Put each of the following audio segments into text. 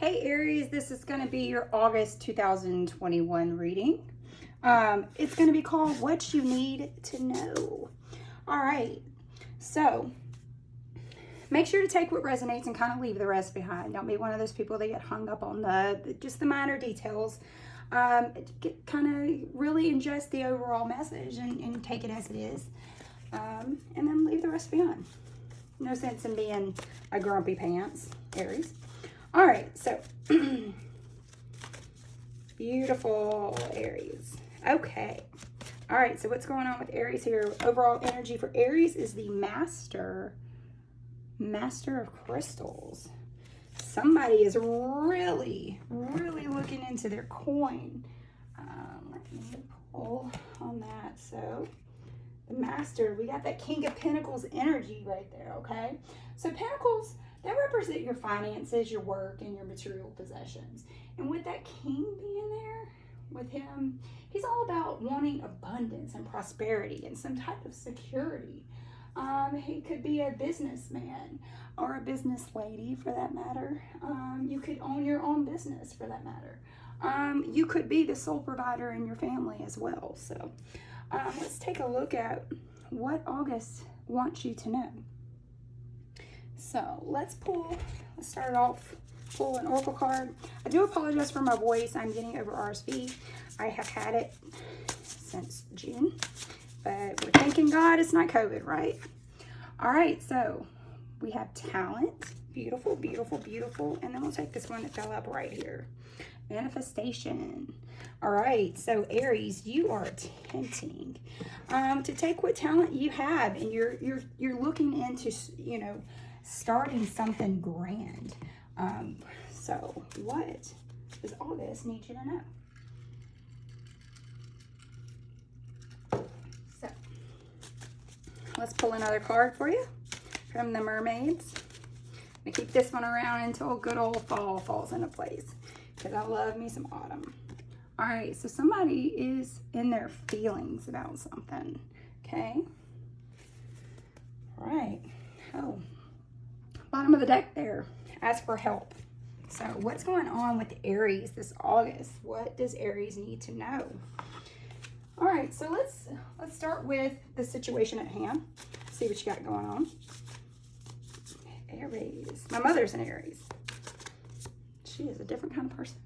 Hey Aries, this is going to be your August 2021 reading. It's going to be called What You Need to Know. All right, so make sure to take what resonates and kind of leave the rest behind. Don't be one of those people that get hung up on just the minor details. Kind of really ingest the overall message and take it as it is, and then leave the rest behind. No sense in being a grumpy pants, Aries. All right, so beautiful Aries. Okay. All right, so what's going on with Aries here? Overall energy for Aries is the Master of Crystals. Somebody is really looking into their coin. Let me pull on that. So the Master, we got that King of Pentacles energy right there, okay? So Pentacles, that represent your finances, your work, and your material possessions. And with that King being there, with him, he's all about wanting abundance and prosperity and some type of security. He could be a businessman or a business lady for that matter. You could own your own business for that matter. You could be the sole provider in your family as well. So let's take a look at what August wants you to know. So let's start off, pull an oracle card. I do apologize for my voice. I'm getting over RSV. I have had it since June, but we're thanking God it's not COVID, right? All right, so we have talent. Beautiful, beautiful, beautiful. And then we'll take this one that fell up right here. Manifestation. All right, so Aries, you are attempting to take what talent you have, and you're looking into, starting something grand. So what does August need you to know? So let's pull another card for you from the mermaids. I'm gonna keep this one around until good old fall falls into place, because I love me some autumn. All right, so somebody is in their feelings about something, okay? All right, oh, bottom of the deck there, ask for help. So what's going on with Aries this August? What does Aries need to know? All right, so let's start with the situation at hand. See what you got going on. Aries, my mother's an Aries. She is a different kind of person.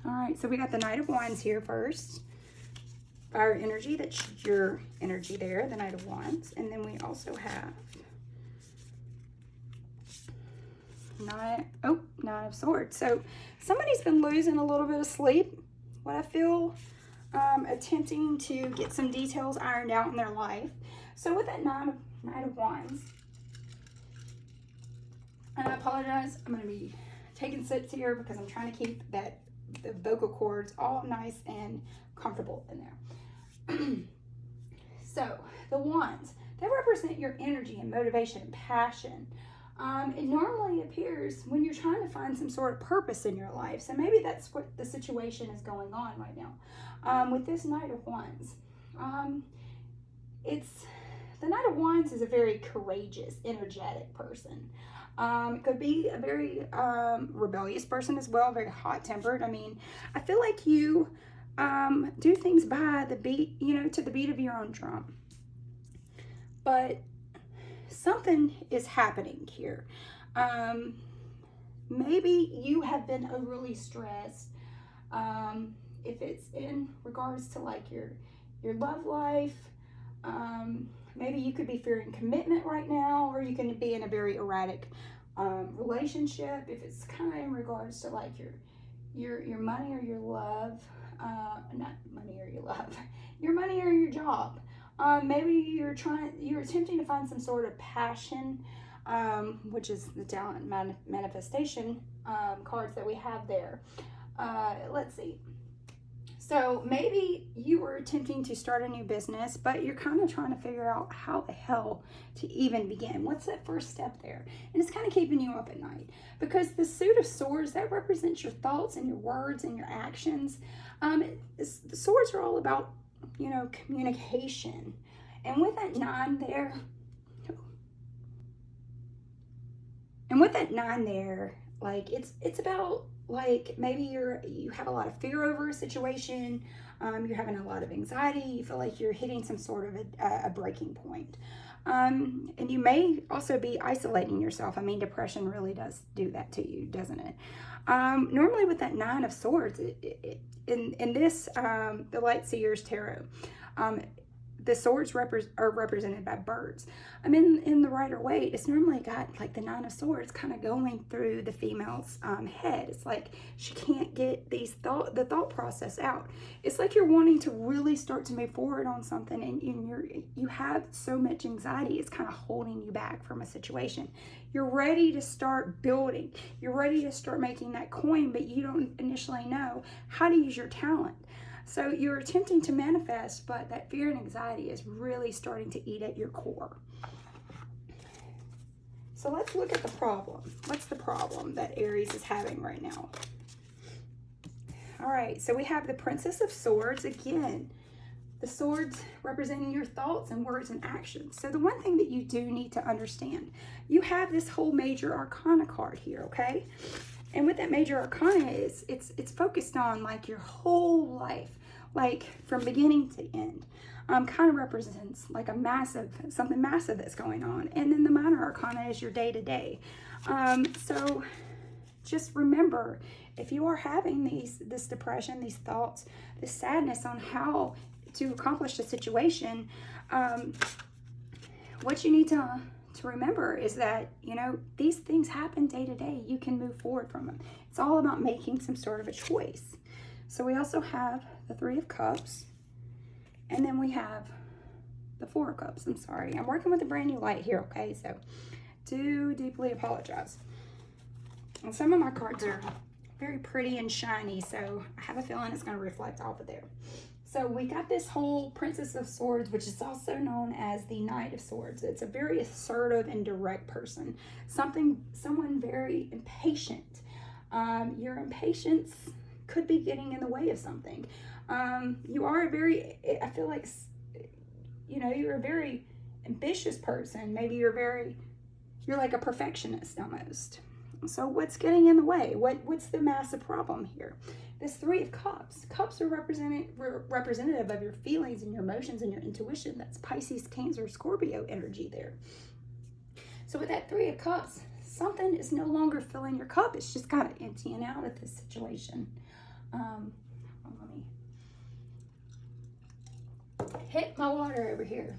All right, so we got the Knight of Wands here first. Fire energy, that's your energy there, the Knight of Wands. And then we also have Nine of Swords. So somebody's been losing a little bit of sleep, what I feel, attempting to get some details ironed out in their life. So with that Knight of Wands, and I apologize, I'm going to be taking sips here because I'm trying to keep the vocal cords all nice and comfortable in there. So the Wands, they represent your energy and motivation and passion. It normally appears when you're trying to find some sort of purpose in your life. So maybe that's what the situation is going on right now. With this Knight of Wands, the Knight of Wands is a very courageous, energetic person. It could be a very rebellious person as well, very hot-tempered. I mean, I feel like you do things by the beat, to the beat of your own drum. But something is happening here. Maybe you have been overly stressed. If it's in regards to like your love life, maybe you could be fearing commitment right now, or you can be in a very erratic relationship. If it's kind of in regards to like your money or your love, not money or your love, your money or your job. Maybe you're attempting to find some sort of passion, which is the talent manifestation cards that we have there. Let's see. So maybe you were attempting to start a new business, but you're kind of trying to figure out how the hell to even begin. What's that first step there? And it's kind of keeping you up at night, because the Suit of Swords, that represents your thoughts and your words and your actions. The swords are all about, communication. And with that 9 there, And with that 9 there, like it's about like maybe you have a lot of fear over a situation, you're having a lot of anxiety, you feel like you're hitting some sort of a breaking point. And you may also be isolating yourself. I mean, depression really does do that to you, doesn't it? Normally with that 9 of Swords, in this, the Light Seers Tarot, the swords are represented by birds. I mean, in the Rider-Waite, it's normally got like the 9 of Swords kind of going through the female's head. It's like she can't get the thought process out. It's like you're wanting to really start to move forward on something, and you have so much anxiety. It's kind of holding you back from a situation. You're ready to start building. You're ready to start making that coin, but you don't initially know how to use your talent. So you're attempting to manifest, but that fear and anxiety is really starting to eat at your core. So let's look at the problem. What's the problem that Aries is having right now? All right, so we have the Princess of Swords again. The swords representing your thoughts and words and actions. So the one thing that you do need to understand, you have this whole Major Arcana card here, okay? And with that Major Arcana is it's focused on like your whole life, like from beginning to end. Kind of represents like something massive that's going on. And then the Minor Arcana is your day-to-day. So just remember, if you are having this depression, these thoughts, this sadness on how to accomplish the situation, what you need to remember is that, you know, these things happen day to day. You can move forward from them. It's all about making some sort of a choice. So we also have the 3 of Cups, and then we have the 4 of Cups. I'm sorry, I'm working with a brand new light here, okay? So do deeply apologize. And some of my cards are very pretty and shiny, so I have a feeling it's going to reflect off of there. So we got this whole Princess of Swords, which is also known as the Knight of Swords. It's a very assertive and direct person. Someone very impatient. Your impatience could be getting in the way of something. You are I feel like, you know, you're a very ambitious person. Maybe you're like a perfectionist almost. So what's getting in the way? What's the massive problem here? This 3 of Cups. Cups are representative of your feelings and your emotions and your intuition. That's Pisces, Cancer, Scorpio energy there. So with that 3 of Cups, something is no longer filling your cup. It's just kind of emptying out of this situation. Let me hit my water over here.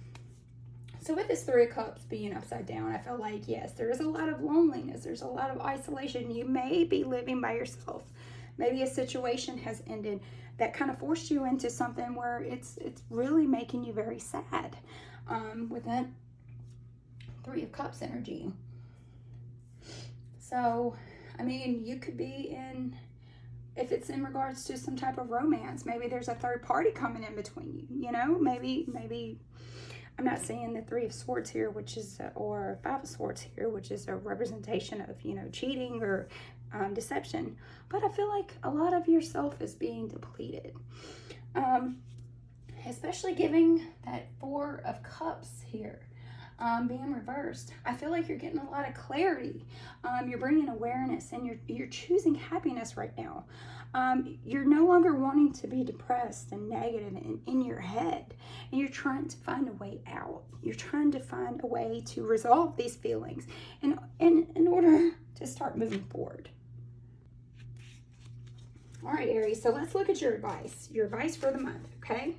So with this 3 of Cups being upside down, I feel like, yes, there is a lot of loneliness. There's a lot of isolation. You may be living by yourself. Maybe a situation has ended that kind of forced you into something where it's really making you very sad with that 3 of Cups energy. So, I mean, you could be in, if it's in regards to some type of romance, maybe there's a third party coming in between you, you know, maybe I'm not saying the 3 of Swords here, which is, or 5 of Swords here, which is a representation of, you know, cheating or deception, but I feel like a lot of yourself is being depleted, especially giving that 4 of Cups here being reversed. I feel like you're getting a lot of clarity. You're bringing awareness, and you're choosing happiness right now. You're no longer wanting to be depressed and negative and in your head, and you're trying to find a way out. You're trying to find a way to resolve these feelings and in order to start moving forward. All right, Aries, so let's look at your advice for the month, okay?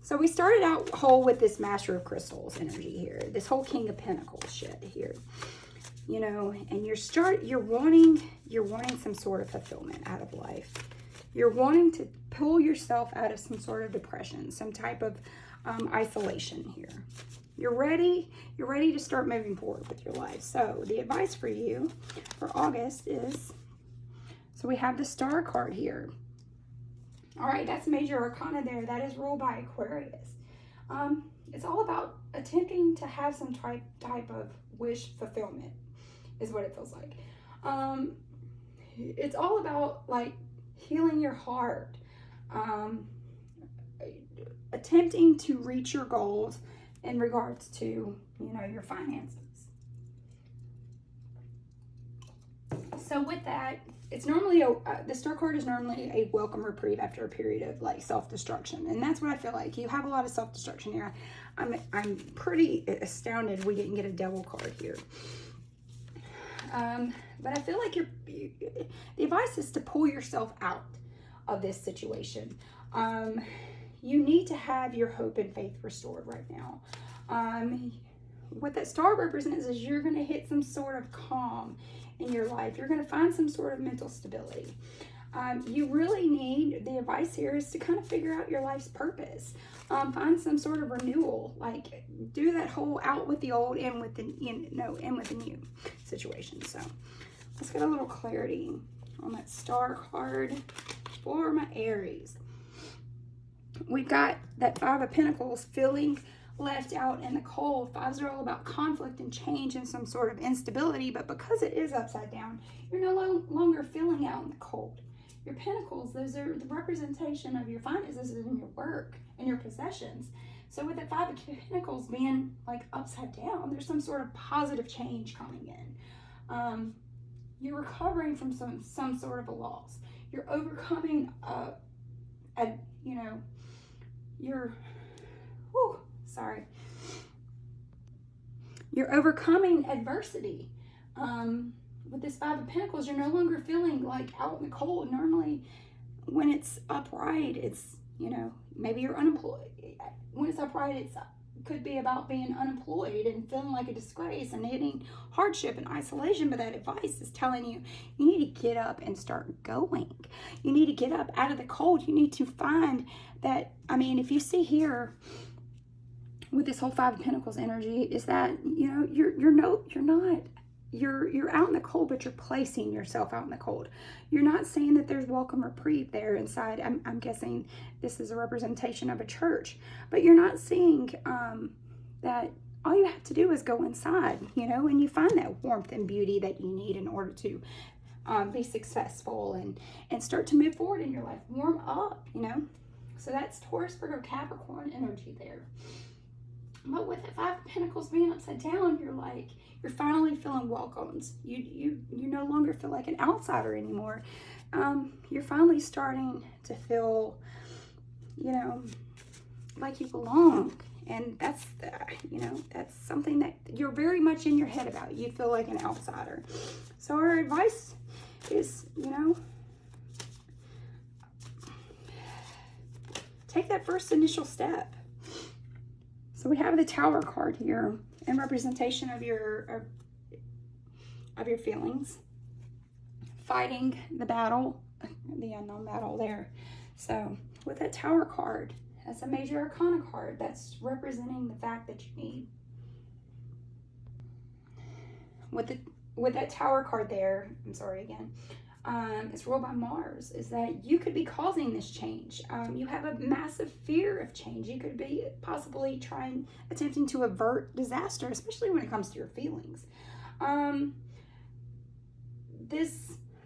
So we started out whole with this Master of Crystals energy here, this whole King of Pentacles shit here, you know, and you're wanting some sort of fulfillment out of life. You're wanting to pull yourself out of some sort of depression, some type of isolation here. You're ready to start moving forward with your life. So the advice for you for August is, so we have the Star card here. All right, that's Major Arcana there. That is ruled by Aquarius. It's all about attempting to have some type of wish fulfillment is what it feels like. It's all about like healing your heart, attempting to reach your goals in regards to, you know, your finances. So with that, it's normally the Star card is normally a welcome reprieve after a period of like self-destruction, and that's what I feel like. You have a lot of self-destruction here. I'm pretty astounded we didn't get a Devil card here. But I feel like the advice is to pull yourself out of this situation. You need to have your hope and faith restored right now. What that star represents is you're going to hit some sort of calm in your life. You're going to find some sort of mental stability. You really need, the advice here is to kind of figure out your life's purpose. Find some sort of renewal, like do that whole out with the old, in with the new situation. So let's get a little clarity on that Star card for my Aries. We've got that Five of Pentacles, feeling left out in the cold. Fives are all about conflict and change and some sort of instability, but because it is upside down, you're no longer feeling out in the cold. Your Pentacles, those are the representation of your finances and your work and your possessions. So with the Five of Pentacles being like upside down, there's some sort of positive change coming in. You're recovering from some sort of a loss. You're overcoming you're overcoming adversity. With this Five of Pentacles, you're no longer feeling like out in the cold. Normally, when it's upright, it's, maybe you're unemployed. When it's upright, it could be about being unemployed and feeling like a disgrace and hitting hardship and isolation. But that advice is telling you, you need to get up and start going. You need to get up out of the cold. You need to find that, if you see here, with this whole Five of Pentacles energy, is that, you're out in the cold, but you're placing yourself out in the cold. You're not saying that there's welcome reprieve there inside. I'm guessing this is a representation of a church, but you're not seeing that all you have to do is go inside, and you find that warmth and beauty that you need in order to be successful and start to move forward in your life. Warm up, So that's Taurus, Virgo, Capricorn energy there. But with the Five of Pentacles being upside down, you're finally feeling welcomed. You no longer feel like an outsider anymore. You're finally starting to feel, like you belong. And that's something that you're very much in your head about. You feel like an outsider. So our advice is, take that first initial step. So we have the Tower card here in representation of your feelings, fighting the battle, the unknown battle there. So with that Tower card, that's a major arcana card. That's representing the fact that you need. With that Tower card there, I'm sorry again, it's ruled by Mars, is that you could be causing this change. You have a massive fear of change. You could be possibly attempting to avert disaster, especially when it comes to your feelings.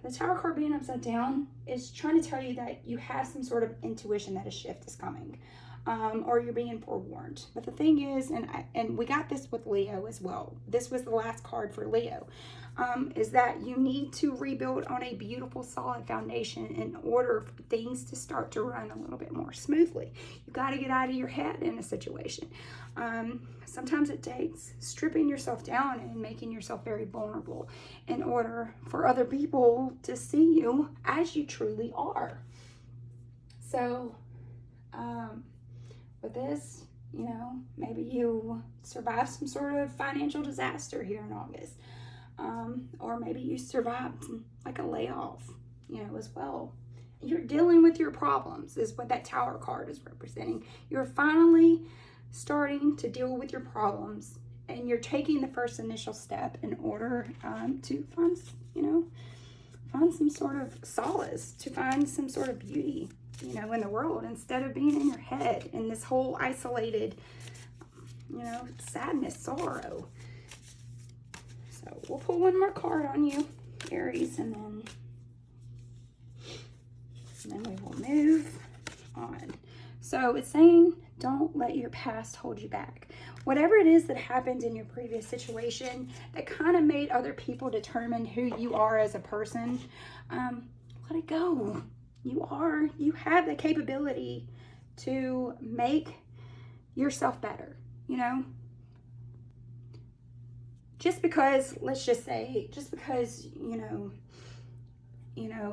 The Tower card being upside down is trying to tell you that you have some sort of intuition that a shift is coming, or you're being forewarned. But the thing is, and we got this with Leo as well. This was the last card for Leo. Is that you need to rebuild on a beautiful, solid foundation in order for things to start to run a little bit more smoothly. You got to get out of your head in a situation. Sometimes it takes stripping yourself down and making yourself very vulnerable in order for other people to see you as you truly are. So, with this, maybe you survive some sort of financial disaster here in August. Or maybe you survived like a layoff, as well. You're dealing with your problems is what that Tower card is representing. You're finally starting to deal with your problems, and you're taking the first initial step in order to find some sort of solace, to find some sort of beauty, in the world, instead of being in your head in this whole isolated, sadness, sorrow. So we'll pull one more card on you, Aries, and then we will move on. So it's saying, don't let your past hold you back. whatever it is that happened in your previous situation that kind of made other people determine who you are as a person, let it go. You have the capability to make yourself better, you know? Just because, let's just say, just because,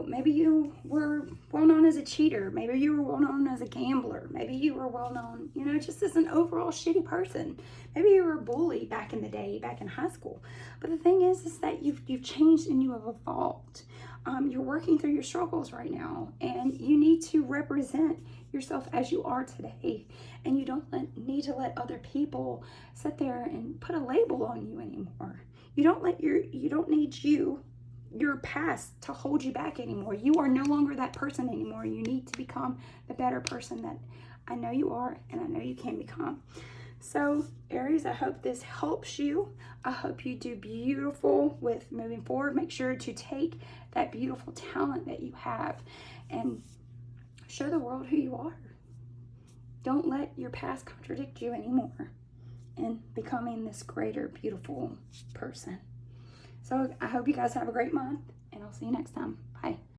maybe you were well known as a cheater. Maybe you were well known as a gambler. Maybe you were well known, just as an overall shitty person. Maybe you were a bully back in the day, back in high school. But the thing is that you've changed and you have evolved. You're working through your struggles right now, and you need to represent yourself as you are today. And you don't need to let other people sit there and put a label on you anymore. You don't need your past to hold you back anymore. You are no longer that person anymore. You need to become the better person that I know you are and I know you can become. So, Aries, I hope this helps you. I hope you do beautiful with moving forward. Make sure to take that beautiful talent that you have and show the world who you are. Don't let your past contradict you anymore in becoming this greater, beautiful person. So I hope you guys have a great month, and I'll see you next time. Bye.